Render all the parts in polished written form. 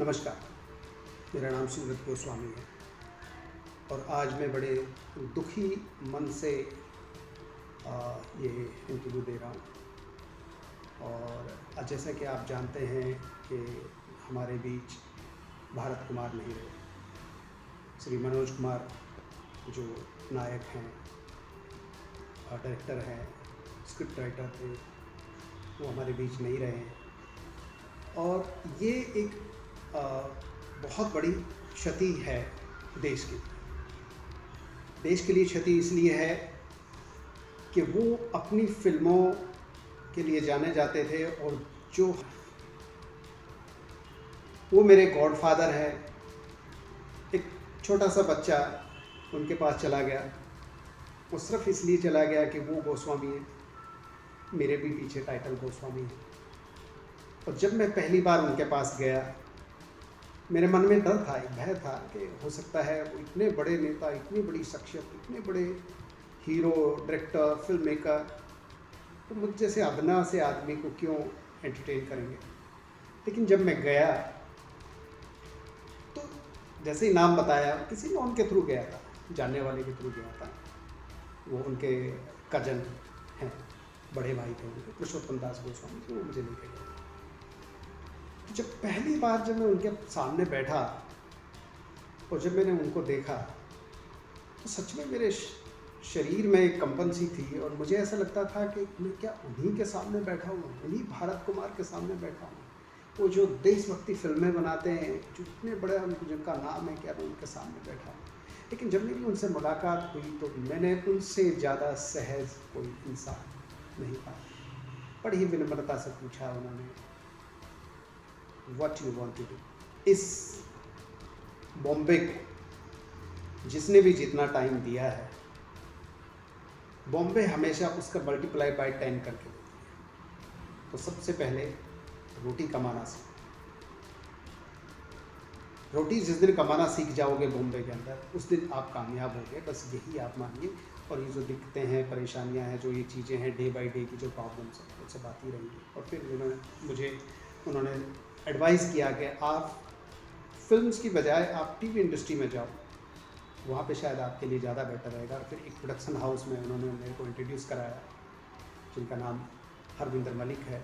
नमस्कार, मेरा नाम सूरत गोस्वामी है और आज मैं बड़े दुखी मन से ये इंटरव्यू दे रहा हूँ। और जैसा कि आप जानते हैं कि हमारे बीच भारत कुमार नहीं रहे। श्री मनोज कुमार जो नायक हैं, डायरेक्टर हैं, स्क्रिप्ट राइटर थे, वो हमारे बीच नहीं रहे हैं। और ये एक बहुत बड़ी क्षति है देश की। देश के लिए क्षति इसलिए है कि वो अपनी फिल्मों के लिए जाने जाते थे और जो वो मेरे गॉडफादर हैं। एक छोटा सा बच्चा उनके पास चला गया, वो सिर्फ इसलिए चला गया कि वो गोस्वामी है, मेरे भी पीछे टाइटल गोस्वामी है। और जब मैं पहली बार उनके पास गया, मेरे मन में डर था, एक भय था कि हो सकता है वो इतने बड़े नेता, इतनी बड़ी शख्सियत, इतने बड़े हीरो, डायरेक्टर, फिल्म मेकर, तो मुझ जैसे अदना से आदमी को क्यों एंटरटेन करेंगे। लेकिन जब मैं गया तो जैसे ही नाम बताया, किसी नॉन के थ्रू गया था, जानने वाले के थ्रू गया था। वो उनके कजन हैं, बड़े भाई थे उनके, पुरुषोत्तम दास गोस्वामी, तो वो मुझे लेके गए। जब पहली बार जब मैं उनके सामने बैठा और जब मैंने उनको देखा तो सच में मेरे शरीर में एक कंपन सी थी और मुझे ऐसा लगता था कि मैं क्या उन्हीं के सामने बैठा हूँ, उन्हीं भारत कुमार के सामने बैठा हूँ। वो जो देशभक्ति फिल्में बनाते हैं, जो इतने बड़े जिनका नाम है, क्या मैं उनके सामने बैठा हूँ। लेकिन जब मेरी उनसे मुलाकात हुई तो मैंने उनसे ज़्यादा सहज कोई इंसान नहीं पाया। बड़ी ही विनम्रता से पूछा उन्होंने, What you want to do? इस बॉम्बे को जिसने भी जितना टाइम दिया है, बॉम्बे हमेशा उसका मल्टीप्लाई बाय 10 करके देती है। तो सबसे पहले रोटी कमाना सीख। रोटी जिस दिन कमाना सीख जाओगे बॉम्बे के अंदर, उस दिन आप कामयाब होगे। बस यही आप मानिए। और ये जो दिक्कतें हैं, परेशानियां हैं, जो ये चीज़ें हैं, डे बाय डे की जो प्रॉब्लम्स हैं, उनसे बात ही रहेंगी। और फिर उन्होंने एडवाइस किया कि आप फिल्म्स की बजाय आप टीवी इंडस्ट्री में जाओ, वहाँ पे शायद आपके लिए ज़्यादा बेटर रहेगा। और फिर एक प्रोडक्शन हाउस में उन्होंने मेरे को इंट्रोड्यूस कराया, जिनका नाम हरविंदर मलिक है।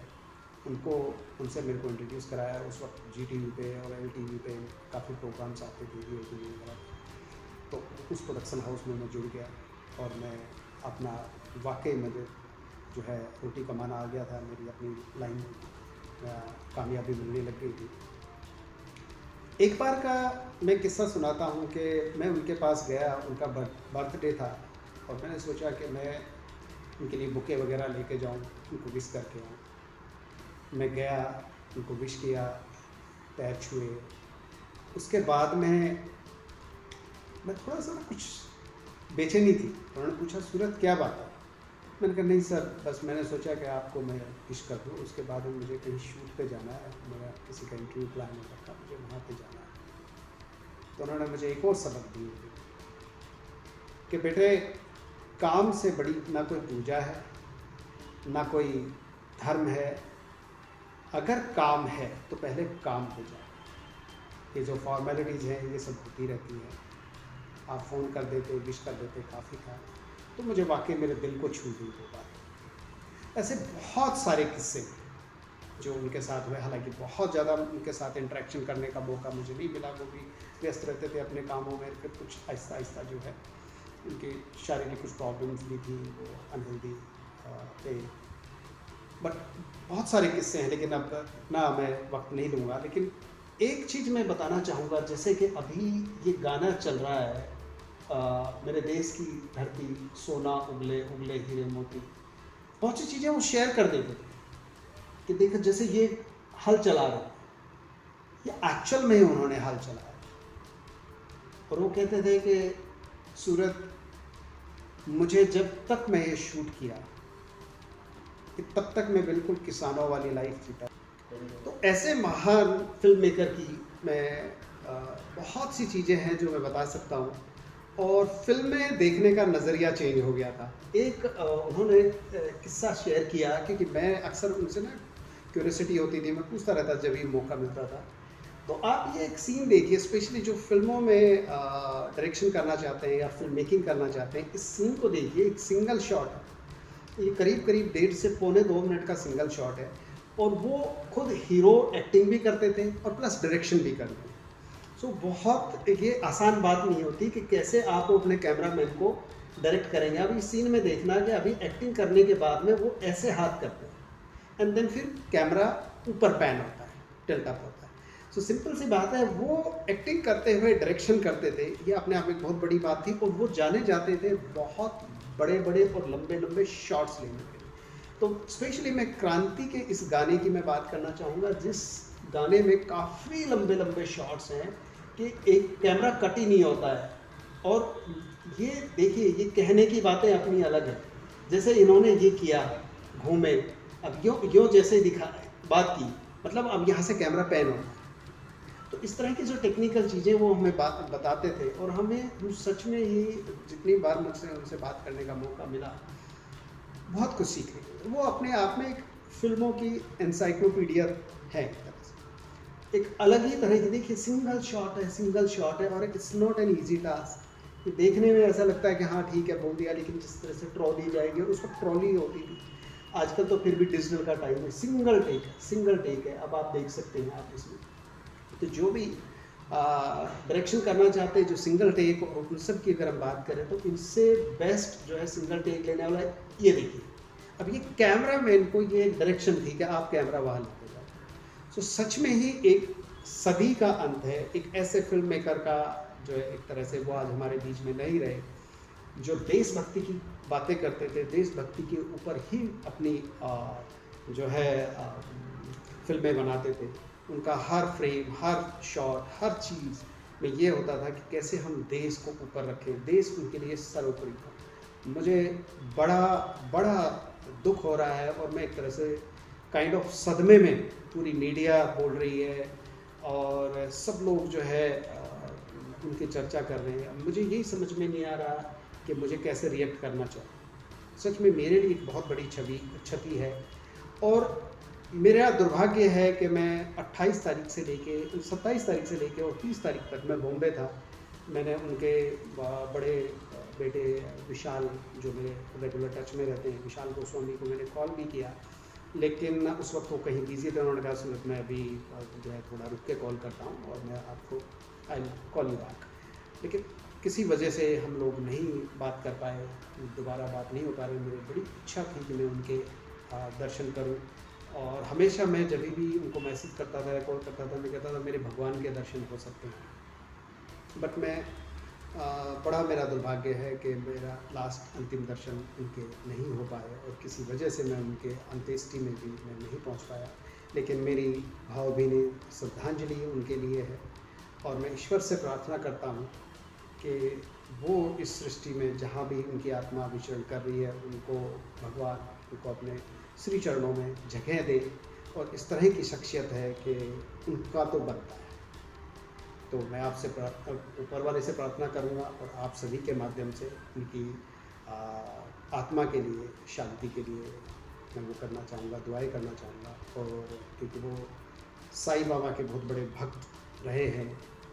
उनसे मेरे को इंट्रोड्यूस कराया। उस वक्त GTV पे और LTV पे काफ़ी प्रोग्राम्स आते थे, TV वगैरह। तो उस प्रोडक्शन हाउस में मैं जुड़ गया और मैं अपना वाकई में जो है रोटी कमाना आ गया था। मेरी अपनी लाइन कामयाबी मिलने लग गई थी। एक बार का मैं किस्सा सुनाता हूँ कि मैं उनके पास गया, उनका बर्थडे था और मैंने सोचा कि मैं उनके लिए बुके वगैरह लेके जाऊँ, उनको विश करके आऊँ। मैं गया, उनको विश किया, पैर छुए। उसके बाद मैं थोड़ा सा कुछ बेचैनी थी। उन्होंने पूछा, सूरत क्या बात है? मैंने कहा नहीं सर, बस मैंने सोचा कि आपको मैं विश कर दूँ। उसके बाद में मुझे कहीं शूट पे जाना है, मेरा किसी का इंटरव्यू प्लान हो रखा था, मुझे वहाँ पे जाना है। तो उन्होंने मुझे एक और सबक दी कि बेटे, काम से बड़ी ना कोई पूजा है, ना कोई धर्म है। अगर काम है तो पहले काम हो जाए। ये जो फॉर्मेलिटीज़ हैं ये सब होती रहती हैं। आप फ़ोन कर देते, विश कर देते, काफ़ी था। तो मुझे वाकई मेरे दिल को छू गई वो बात। ऐसे बहुत सारे किस्से जो उनके साथ हुए। हालांकि बहुत ज़्यादा उनके साथ इंटरेक्शन करने का मौका मुझे नहीं मिला, वो भी व्यस्त रहते थे अपने कामों में। फिर कुछ आहिस्ता आहिस्ता जो है उनकी शारीरिक कुछ प्रॉब्लम्स भी थी, वो अनहेल्दी थे। बट बहुत सारे किस्से हैं, लेकिन अब ना मैं वक्त नहीं लूँगा। लेकिन एक चीज़ मैं बताना चाहूँगा, जैसे कि अभी ये गाना चल रहा है, मेरे देश की धरती सोना उगले उगले हीरे मोती। बहुत सी चीज़ें वो शेयर कर देते थे कि देखो जैसे ये हल चला रहा है, ये एक्चुअल में ही उन्होंने हल चलाया। और वो कहते थे कि सूरत, मुझे जब तक मैं ये शूट किया कि तब तक मैं बिल्कुल किसानों वाली लाइफ जीता। तो ऐसे महान फिल्म मेकर की मैं बहुत सी चीज़ें हैं जो मैं बता सकता हूँ। और फिल्में देखने का नज़रिया चेंज हो गया था। एक उन्होंने किस्सा शेयर किया, क्योंकि मैं अक्सर उनसे ना क्यूरियोसिटी होती थी, मैं पूछता रहता जब भी मौका मिलता था। तो आप ये एक सीन देखिए, स्पेशली जो फिल्मों में डायरेक्शन करना चाहते हैं या फिल्म मेकिंग करना चाहते हैं, इस सीन को देखिए, एक सिंगल शॉट है, ये करीब करीब 1.5 से पौने 2 मिनट का सिंगल शॉट है, और वो खुद हीरो एक्टिंग भी करते थे और प्लस डायरेक्शन भी करते थे। सो बहुत ये आसान बात नहीं होती कि कैसे आप अपने कैमरामैन को डायरेक्ट करेंगे। अब इस सीन में देखना कि अभी एक्टिंग करने के बाद में वो ऐसे हाथ करते हैं एंड देन फिर कैमरा ऊपर पैन होता है, टिल्ट अप होता है। सो सिंपल सी बात है, वो एक्टिंग करते हुए डायरेक्शन करते थे, ये अपने आप में बहुत बड़ी बात थी, और वो जाने जाते थे बहुत बड़े बड़े और लंबे लंबे शॉट्स लेने के लिए। तो स्पेशली मैं क्रांति के इस गाने की मैं बात करना चाहूँगा, जिस गाने में काफ़ी लंबे लंबे शॉट्स हैं कि एक कैमरा कट ही नहीं होता है। और ये देखिए, ये कहने की बातें अपनी अलग है, जैसे इन्होंने ये किया, घूमे, अब यो जैसे दिखा बात की, मतलब अब यहाँ से कैमरा पैन होता है। तो इस तरह की जो टेक्निकल चीज़ें वो हमें बताते थे, और हम सच में ही जितनी बार मुझसे उनसे बात करने का मौका मिला, बहुत कुछ सीखने को। वो अपने आप में एक फिल्मों की एनसाइक्लोपीडिया है, एक अलग ही तरह की। देखिए, सिंगल शॉट है, और it's not an easy task. ये देखने में ऐसा लगता है कि हाँ ठीक है बोल दिया, लेकिन जिस तरह से ट्रॉली जाएगी, और उस वक्त ट्रॉली होती थी, आजकल तो फिर भी डिजिटल का टाइम है, सिंगल टेक है। अब आप देख सकते हैं आप इसमें, तो जो भी डायरेक्शन करना चाहते हैं, जो सिंगल टेक और उन सब की अगर हम बात करें, तो इनसे बेस्ट जो है सिंगल टेक लेने वाला है। ये देखिए, अब ये कैमरामैन को ये डायरेक्शन थी कि आप कैमरा वहाँ लेके जाओ। सो सच में ही एक सदी का अंत है, एक ऐसे फिल्म मेकर का जो है, एक तरह से वो आज हमारे बीच में नहीं रहे, जो देशभक्ति की बातें करते थे, देशभक्ति के ऊपर ही अपनी जो है फिल्में बनाते थे। उनका हर फ्रेम, हर शॉट, हर चीज़ में ये होता था कि कैसे हम देश को ऊपर रखें, देश उनके लिए सर्वोपरि था। मुझे बड़ा दुख हो रहा है, और मैं एक तरह से काइंड ऑफ सदमे में, पूरी मीडिया बोल रही है और सब लोग जो है उनकी चर्चा कर रहे हैं। मुझे यही समझ में नहीं आ रहा कि मुझे कैसे रिएक्ट करना चाहिए। सच में मेरे लिए एक बहुत बड़ी क्षति है, और मेरा दुर्भाग्य है कि मैं 28 तारीख से लेके 27 तारीख से लेके और 30 तारीख तक मैं बॉम्बे था। मैंने उनके बड़े बेटे विशाल, जो मेरे रेगुलर टच में रहते हैं, विशाल गोस्वामी को मैंने कॉल भी किया, लेकिन उस वक्त वो कहीं बिजी थे। उन्होंने कहा सुनित, मैं अभी जो है थोड़ा रुक के कॉल करता हूँ और मैं आपको आई कॉल यू बैक। लेकिन किसी वजह से हम लोग नहीं बात कर पाए, दोबारा बात नहीं हो पा रही। मेरी बड़ी इच्छा थी कि मैं उनके दर्शन करूं, और हमेशा मैं जब भी उनको मैसेज करता था या कॉल करता था, मैं कहता था मेरे भगवान के दर्शन हो सकते हैं। बट मैं बड़ा मेरा दुर्भाग्य है कि मेरा लास्ट अंतिम दर्शन उनके नहीं हो पाए, और किसी वजह से मैं उनके अंत्येष्टि में भी मैं नहीं पहुंच पाया। लेकिन मेरी भावभीनी श्रद्धांजलि उनके लिए है, और मैं ईश्वर से प्रार्थना करता हूं कि वो इस सृष्टि में जहाँ भी उनकी आत्मा विचरण कर रही है, उनको भगवान उनको अपने श्री चरणों में जगह दे। और इस तरह की शख्सियत है कि उनका तो बनता है। तो मैं आपसे ऊपर वाले से प्रार्थना करूंगा, और आप सभी के माध्यम से उनकी आत्मा के लिए, शांति के लिए मैं वो करना चाहूँगा, दुआएं करना चाहूँगा। और क्योंकि वो साईं बाबा के बहुत बड़े भक्त रहे हैं,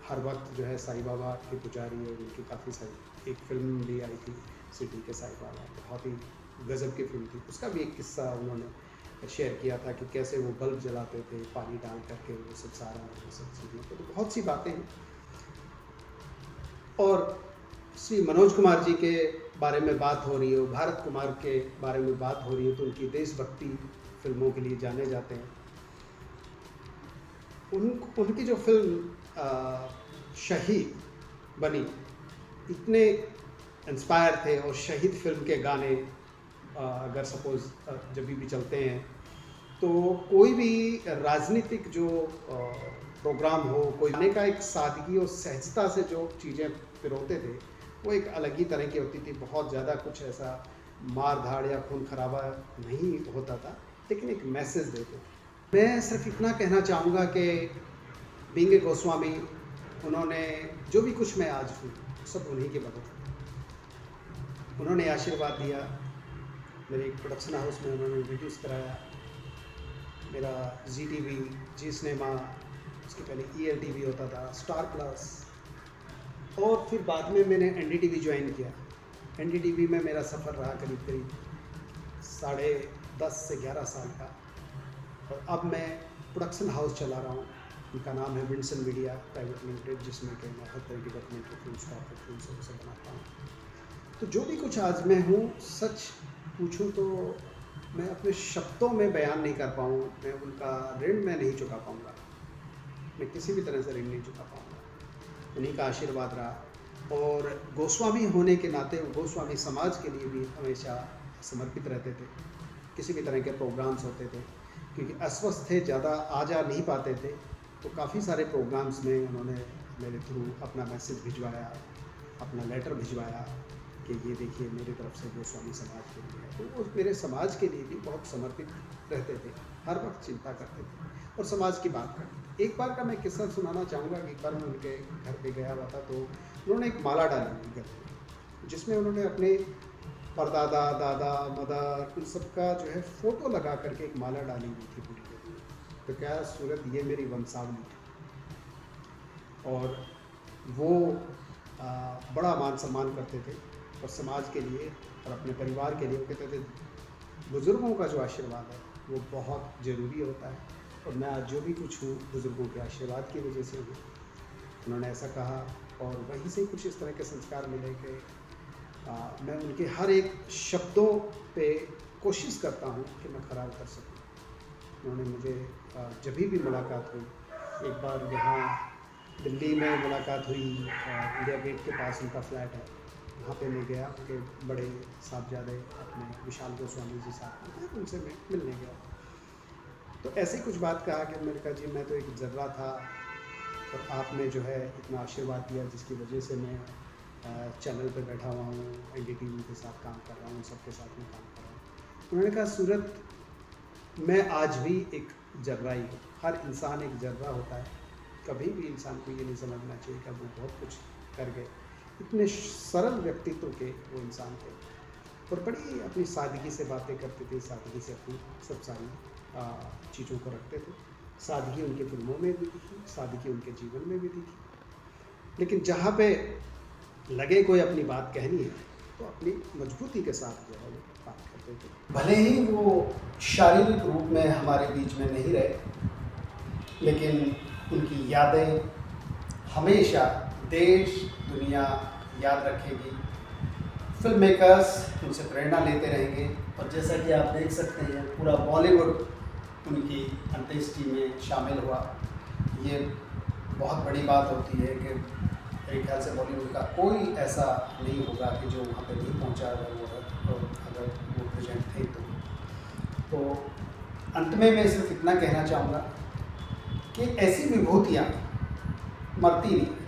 हर वक्त जो है साईं बाबा के पुजारी, और उनकी काफ़ी सारी, एक फिल्म भी आई थी सिटी के साईं बाबा, बहुत ही गज़ब की फिल्म थी। उसका भी एक किस्सा उन्होंने शेयर किया था कि कैसे वो बल्ब जलाते थे पानी डाल करके, वो सब सारा, वो सब चीज़ें। तो बहुत सी बातें हैं। और श्री मनोज कुमार जी के बारे में बात हो रही है, भारत कुमार के बारे में बात हो रही है, तो उनकी देशभक्ति फिल्मों के लिए जाने जाते हैं। उनकी जो फिल्म शहीद बनी, इतने इंस्पायर थे, और शहीद फिल्म के गाने अगर सपोज़ जब भी चलते हैं, तो कोई भी राजनीतिक जो प्रोग्राम हो, कोई गाने का एक सादगी और सहजता से जो चीज़ें पिरोते थे, वो एक अलग ही तरह की होती थी। बहुत ज़्यादा कुछ ऐसा मार धाड़ या खून खराबा नहीं होता था, लेकिन एक मैसेज देते थे। मैं सिर्फ इतना कहना चाहूँगा कि बीइंग ए गोस्वामी, उन्होंने जो भी कुछ मैं आज हूँ, सब उन्हीं के बदौलत। उन्होंने आशीर्वाद दिया, मेरे एक प्रोडक्शन हाउस में उन्होंने इंट्रोड्यूस कराया, मेरा जी टीवी, जी सिनेमा, उसके पहले ELTV होता था, स्टार प्लस, और फिर बाद में मैंने NDTV ज्वाइन किया। NDTV में मेरा सफ़र रहा करीब करीब 10.5 से 11 साल का, और अब मैं प्रोडक्शन हाउस चला रहा हूँ, उनका नाम है विंडसन मीडिया प्राइवेट लिमिटेड, जिसमें कि मैं हर तरह की डॉक्यूमेंट्री फिल्म, शॉर्ट फिल्म सब बनाता हूँ। तो जो भी कुछ आज मैं हूँ, सच पूछूँ तो मैं अपने शब्दों में बयान नहीं कर पाऊँ, मैं उनका ऋण मैं नहीं चुका पाऊँगा, मैं किसी भी तरह से ऋण नहीं चुका पाऊँगा। उन्हीं का आशीर्वाद रहा, और गोस्वामी होने के नाते गोस्वामी समाज के लिए भी हमेशा समर्पित रहते थे। किसी भी तरह के प्रोग्राम्स होते थे, क्योंकि अस्वस्थ थे, ज़्यादा आ जा नहीं पाते थे, तो काफ़ी सारे प्रोग्राम्स में उन्होंने मेरे थ्रू अपना मैसेज भिजवाया, अपना लेटर भिजवाया कि ये देखिए मेरी तरफ से गोस्वामी समाज के लिए। तो वो मेरे समाज के लिए भी बहुत समर्पित रहते थे, हर वक्त चिंता करते थे और समाज की बात करते थे। एक बार का मैं किस्सा सुनाना चाहूँगा कि एक बार मैं उनके घर पे गया हुआ था, तो उन्होंने एक माला डाली हुई घर में, जिसमें उन्होंने अपने परदादा, दादा, मदर, उन सबका जो है फ़ोटो लगा करके एक माला डाली हुई थी पूरी घर में। तो क्या सूरत, ये मेरी वंशावली थी, और वो बड़ा मान सम्मान करते थे, और समाज के लिए और अपने परिवार के लिए वो कहते थे बुज़ुर्गों का जो आशीर्वाद है वो बहुत ज़रूरी होता है, और मैं आज जो भी कुछ हूँ बुज़ुर्गों के आशीर्वाद की वजह से हूँ। उन्होंने ऐसा कहा, और वहीं से कुछ इस तरह के संस्कार मिले कि मैं उनके हर एक शब्दों पे कोशिश करता हूँ कि मैं खरा उतर सकूँ। उन्होंने मुझे जब भी मुलाकात हुई, एक बार यहाँ दिल्ली में मुलाकात हुई, इंडिया गेट के पास उनका फ्लैट है, वहाँ पे मैं गया, उनके बड़े साहबजादे अपने विशाल गोस्वामी जी साथ में, उनसे मैं मिलने गया। तो ऐसे कुछ बात कहा कि मैंने कहा जी मैं तो एक ज़र्रा था, और आपने जो है इतना आशीर्वाद दिया, जिसकी वजह से मैं चैनल पे बैठा हुआ हूँ, NDTV के साथ काम कर रहा हूँ, सबके साथ में काम कर रहा हूँ। उन्होंने कहा सूरत, मैं आज भी एक ज़र्रा ही हूँ, हर इंसान एक ज़र्रा होता है, कभी भी इंसान को ये नहीं समझना चाहिए कि वो बहुत कुछ कर गए। इतने सरल व्यक्तित्व के वो इंसान थे, और बड़ी अपनी सादगी से बातें करते थे, सादगी से अपनी सब सारी चीज़ों को रखते थे। सादगी उनकी फिल्मों में भी दिखी, सादगी उनके जीवन में भी दिखी, लेकिन जहाँ पे लगे कोई अपनी बात कहनी है तो अपनी मजबूती के साथ जो है वो बात करते थे। भले ही वो शारीरिक रूप में हमारे बीच में नहीं रहे, लेकिन उनकी यादें हमेशा देश दुनिया याद रखेगी। फिल्म मेकर्स उनसे प्रेरणा लेते रहेंगे, और जैसा कि आप देख सकते हैं पूरा बॉलीवुड उनकी अंत्येष्टि में शामिल हुआ। ये बहुत बड़ी बात होती है कि मेरे ख्याल से बॉलीवुड का कोई ऐसा नहीं होगा कि जो वहाँ पे नहीं पहुँचा अगर वो प्रेजेंट थे तो अंत में मैं सिर्फ इतना कहना चाहूँगा कि ऐसी विभूतियाँ मरती नहीं।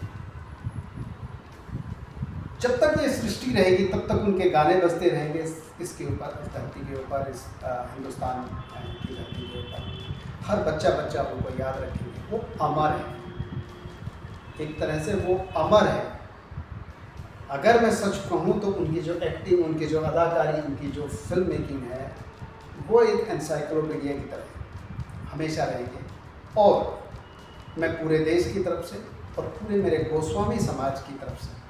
जब तक ये सृष्टि रहेगी तब तक उनके गाने बजते रहेंगे इसके ऊपर, इस धरती के ऊपर, इस हिंदुस्तान की धरती के ऊपर। हर बच्चा उनको याद रखेंगे। वो अमर है, एक तरह से वो अमर है। अगर मैं सच कहूँ तो उनकी जो एक्टिंग, उनकी जो अदाकारी, उनकी जो फिल्म मेकिंग है, वो एक एनसाइक्लोपीडिया की तरह हमेशा रहेंगे। और मैं पूरे देश की तरफ से और पूरे मेरे गोस्वामी समाज की तरफ से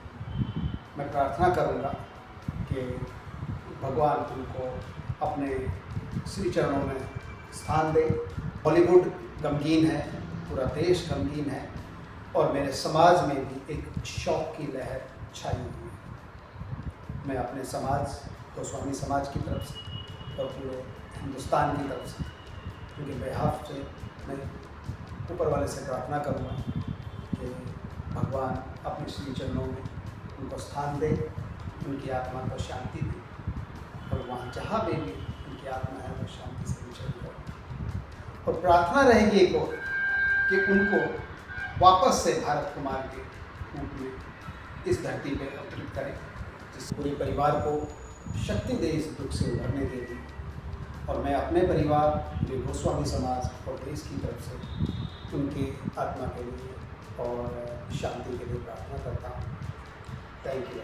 मैं प्रार्थना करूँगा कि भगवान उनको अपने श्री चरणों में स्थान दे। बॉलीवुड गमगीन है, पूरा देश गमगीन है, और मेरे समाज में भी एक शौक की लहर छाई हुई है। मैं अपने समाज, गोस्वामी समाज की तरफ से और पूरे हिंदुस्तान की तरफ से उनके बेहाफ से मैं ऊपर वाले से प्रार्थना करूँगा कि भगवान अपने श्री चरणों में उनको स्थान दे, उनकी आत्मा को शांति दे, और वहाँ जहाँ पे भी उनकी आत्मा है वो शांति से विचरण करे। और प्रार्थना रहेगी एक और कि उनको वापस से भारत कुमार के रूप में इस धरती पे अवतरित करें, जिस पूरे परिवार को शक्ति दे इस दुख से उभरने के लिए। और मैं अपने परिवार, जो गोस्वामी समाज और देश की तरफ से उनकी आत्मा के लिए और शांति के लिए प्रार्थना करता हूँ। Thank you.